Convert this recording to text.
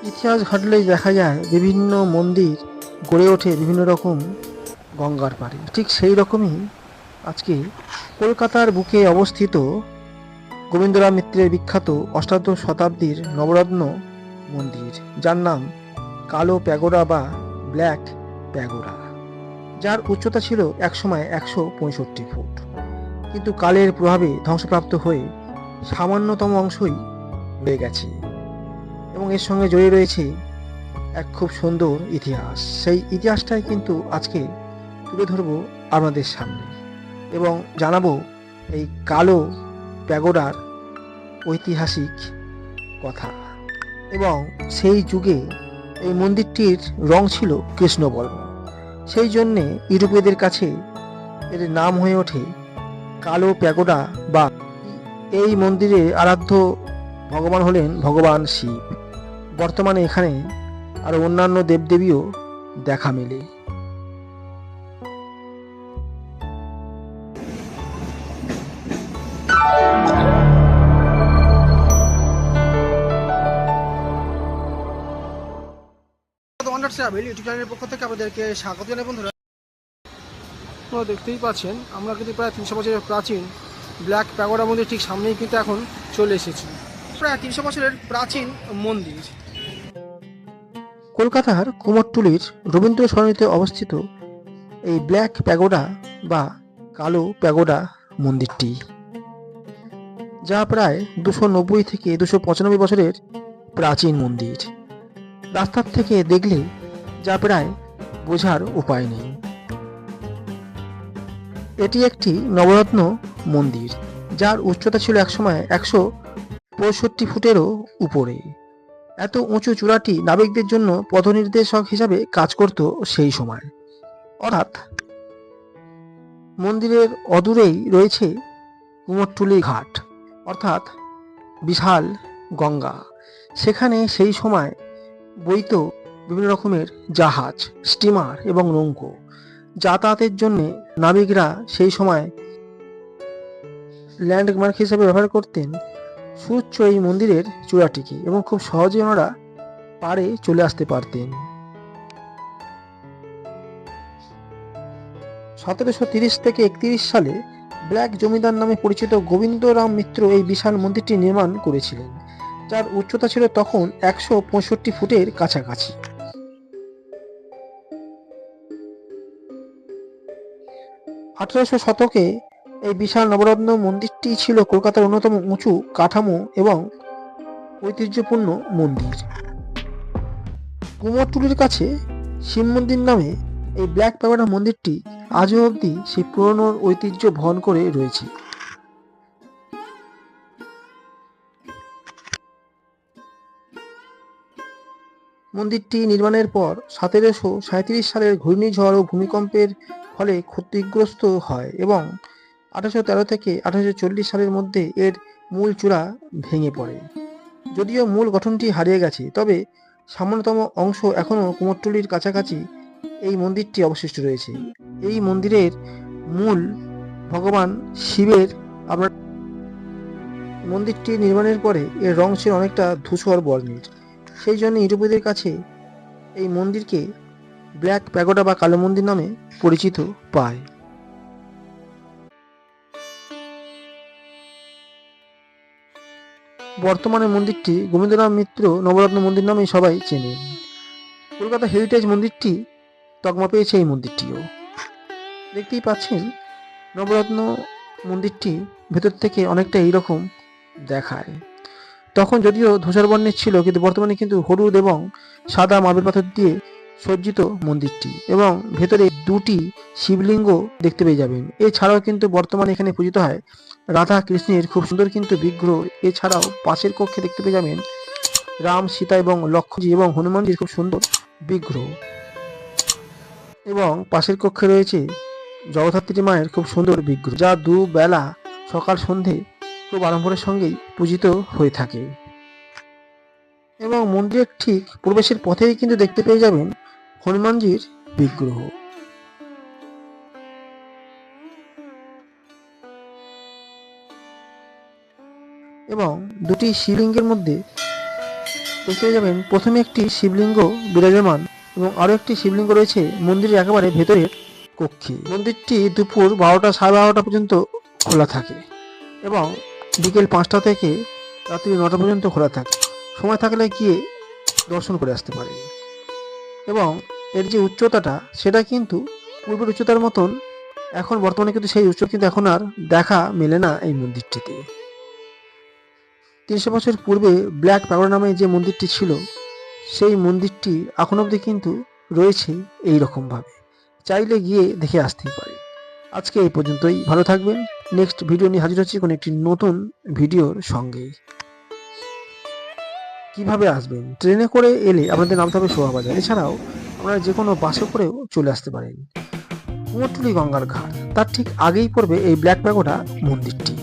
ইতিহাস ঘাটলেই দেখা যায় বিভিন্ন মন্দির গড়ে ওঠে বিভিন্ন রকম গঙ্গার পাড়ে। ঠিক সেই রকমই আজকে কলকাতার বুকে অবস্থিত গোবিন্দরাম মিত্রের বিখ্যাত অষ্টাদশ শতাব্দীর নবরত্ন মন্দির, যার নাম কালো প্যাগোডা বা ব্ল্যাক প্যাগোডা, যার উচ্চতা ছিল একসময় ১৬৫ ফুট, কিন্তু কালের প্রভাবে ধ্বংসপ্রাপ্ত হয়ে সামান্যতম অংশই রয়ে গেছে। এবং এর সঙ্গে জড়িয়ে রয়েছে এক খুব সুন্দর ইতিহাস। সেই ইতিহাসটাই কিন্তু আজকে তুলে ধরবো আপনাদের সামনে এবং জানাবো এই কালো প্যাগোডার ঐতিহাসিক কথা। এবং সেই যুগে এই মন্দিরটির রং ছিল কৃষ্ণবর্ণ, সেই জন্যে ইউরোপীয়দের কাছে এর নাম হয়ে ওঠে কালো প্যাগোডা। বা এই মন্দিরে আরাধ্য ভগবান হলেন ভগবান শিব। বর্তমানে এখানে আরো অন্যান্য দেবদেবীও দেখা মেলে। ওয়ান্ডার ট্রাভেল ইউটিউব চ্যানেলের পক্ষ থেকে আপনাদেরকে স্বাগত জানাই বন্ধুরা। আপনারা দেখতেই পাচ্ছেন আমরা কিন্তু প্রায় ৩০০ বছরের প্রাচীন ব্ল্যাক প্যাগোডা মন্দির ঠিক সামনেই কিন্তু এখন চলে এসেছি। প্রায় ৩০০ বছরের প্রাচীন মন্দির কলকাতার কুমোরটুলির রবীন্দ্র সরণিতে অবস্থিত এই ব্ল্যাক প্যাগোডা বা কালো প্যাগোডা মন্দিরটি, যা প্রায় ২৯০ থেকে ২৯৫ বছরের প্রাচীন মন্দির। রাস্তার থেকে দেখলে যা প্রায় বোঝার উপায় নেই। এটি একটি নবরত্ন মন্দির, যার উচ্চতা ছিল একসময় ১৬৫ ফুটেরও উপরে। এত উঁচু চূড়াটি নাবিকদের জন্য পথনির্দেশক হিসাবে কাজ করত সেই সময়। অর্থাৎ মন্দিরের অদূরেই রয়েছে কুমোরটুলি ঘাট, অর্থাৎ বিশাল গঙ্গা। সেখানে সেই সময় বইত বিভিন্ন রকমের জাহাজ, স্টিমার এবং নৌকো। যাতায়াতের জন্য নাবিকরা সেই সময় ল্যান্ডমার্ক হিসেবে ব্যবহার করতেন সুউচ্চ এই মন্দিরের চূড়াটিকে, এবং খুব সহজে ওনারা পাড়ে চলে আসতে পারতেন। ১৭৩০ থেকে ৩১ সালে ব্ল্যাক জমিদার নামে পরিচিত গোবিন্দরাম মিত্র এই বিশাল মন্দিরটি নির্মাণ করেছিলেন, যার উচ্চতা ছিল তখন ১৬৫ ফুটের কাছাকাছি। ১৮০০ শতকে এই বিশাল নবরত্ন মন্দিরটি ছিল কলকাতার অন্যতম উঁচু কাঠামো এবং ঐতিহ্যপূর্ণ মন্দির। কুমোরটুলির কাছে শিব মন্দির নামে এই ব্ল্যাক প্যাগোডা মন্দিরটি আজও অবধি সেই পুরনো ঐতিহ্য বহন করে রয়েছে। মন্দিরটি নির্মাণের পর ১৭৩৭ সালের ঘূর্ণিঝড় ও ভূমিকম্পের ফলে ক্ষতিগ্রস্ত হয় এবং ১৮১৩ থেকে ১৮৪০ সালের মধ্যে এর মূল চূড়া ভেঙে পড়ে। যদিও মূল গঠনটি হারিয়ে গেছে, তবে সামান্যতম অংশ এখনও কুমোরটুলির কাছাকাছি এই মন্দিরটি অবশিষ্ট রয়েছে। এই মন্দিরের মূল ভগবান শিবের আপনার মন্দিরটি নির্মাণের পরে এর রং ছিল অনেকটা ধূসর বর্ণের, সেই জন্য ইউরোপীয়দের কাছে এই মন্দিরকে ব্ল্যাক প্যাগোডা বা কালো মন্দির নামে পরিচিত পায়। বর্তমানে মন্দিরটি গোবিন্দরাম মিত্র নবরত্ন মন্দির নামে সবাই চেনে। কলকাতা হেরিটেজ মন্দিরটি তকমা পেয়েছে এই মন্দিরটিও। দেখতেই পাচ্ছেন নবরত্ন মন্দিরটি ভেতর থেকে অনেকটা এইরকম দেখায়। তখন যদিও ধূসর বর্ণের ছিল, কিন্তু বর্তমানে কিন্তু হলুদ এবং সাদা মার্বেল পাথর দিয়ে সজ্জিত মন্দিরটি, এবং ভেতরে দুটি শিবলিঙ্গ দেখতে পেয়ে যাবেন। এছাড়াও কিন্তু বর্তমানে এখানে পূজিত হয় রাধা কৃষ্ণের খুব সুন্দর কিন্তু বিগ্রহ। এছাড়াও পাশের কক্ষে দেখতে পেয়ে যাবেন রাম, সীতা এবং লক্ষ্মণজি এবং হনুমানজির খুব সুন্দর বিগ্রহ। এবং পাশের কক্ষে রয়েছে জগদ্ধাত্রী মায়ের খুব সুন্দর বিগ্রহ, যা দুবেলা সকাল সন্ধে খুব আড়ম্বরের সঙ্গেই পূজিত হয়ে থাকে। এবং মন্দিরের ঠিক প্রবেশের পথেই কিন্তু দেখতে পেয়ে যাবেন হনুমানজির বিগ্রহ। এবং দুটি শিবলিঙ্গের মধ্যে দেখতে পেয়ে যাবেন প্রথমে একটি শিবলিঙ্গ বিরাজমান এবং আরও একটি শিবলিঙ্গ রয়েছে মন্দিরের একেবারে ভেতরের কক্ষে। মন্দিরটি দুপুর 12টা সাড়ে 12টা পর্যন্ত খোলা থাকে এবং বিকেল 5টা থেকে রাত্রি 9টা পর্যন্ত খোলা থাকে। সময় থাকলে গিয়ে দর্শন করে আসতে পারেন। এবং এর যে উচ্চতাটা সেটা কিন্তু পূর্বের উচ্চতার মতন এখন বর্তমানে কিন্তু সেই উচ্চতা কিন্তু এখন আর দেখা মেলে না এই মন্দিরটিতে। 300 বছর পূর্বে ব্ল্যাক প্যাগোডা নামে যে মন্দিরটি ছিল সেই মন্দিরটি এখন অবধি কিন্তু রয়েছে এই রকমভাবে, চাইলে গিয়ে দেখে আসতেই পারে। আজকে এই পর্যন্তই, ভালো থাকবেন। নেক্সট ভিডিও নিয়ে হাজির হচ্ছি কোনো একটি নতুন ভিডিওর সঙ্গে। কিভাবে আসবেন? ট্রেনে করে এলে আপনাদের নামতে হবে শোভাবাজার, এছাড়াও আপনারা যে কোনো বাসে করেও চলে আসতে পারেন। কুমোরটুলি গঙ্গার ঘাট, তার ঠিক আগেই পড়বে এই ব্ল্যাক প্যাগোডা মন্দিরটি।